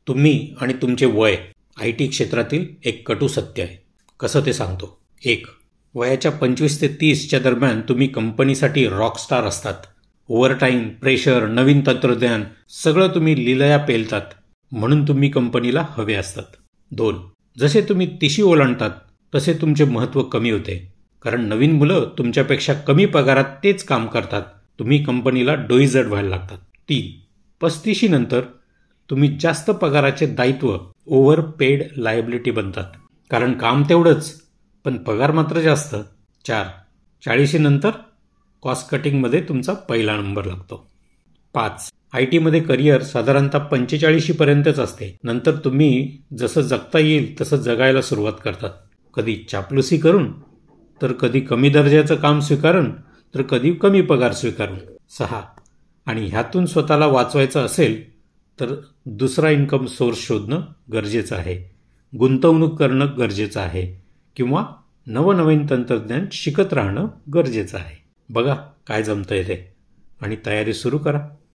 तुम्ही आणि तुमचे वय IT क्षेत्रातील एक कटू सत्य आहे. कसं ते सांगतो. 1. वयाच्या 25 ते 30च्या दरम्यान तुम्ही कंपनीसाठी रॉकस्टार असतात. ओव्हरटाईम, प्रेशर, नवीन तंत्रज्ञान सगळं तुम्ही लीलया पेलतात, म्हणून तुम्ही कंपनीला हवे असतात. 2. जसे तुम्ही 30 ओलांडतात तसे तुमचे महत्त्व कमी होते, कारण नवीन मुलं तुमच्यापेक्षा कमी पगारात तेच काम करतात. तुम्ही कंपनीला डोईजड व्हायला लागतात. 3. 35 नंतर तुम्ही जास्त पगाराचे दायित्व, ओव्हर पेड लायबिलिटी बनतात, कारण काम तेवढंच पण पगार मात्र जास्त. 4. 40 नंतर कॉस्ट कटिंगमध्ये तुमचा पहिला नंबर लागतो. 5. IT मध्ये करिअर साधारणतः 45 पर्यंतच असते. नंतर तुम्ही जसं जगता येईल तसं जगायला सुरुवात करतात. कधी चापलुसी करून, तर कधी कमी दर्जाचं काम स्वीकारून, तर कधी कमी पगार स्वीकारून. 6. आणि ह्यातून स्वतःला वाचवायचं असेल तर दुसरा इन्कम सोर्स शोधणं गरजेचं आहे. गुंतवणूक करणं गरजेचं आहे किंवा नवनवीन तंत्रज्ञान शिकत राहणं गरजेचं आहे. बघा काय जमतंय ते आणि तयारी सुरू करा.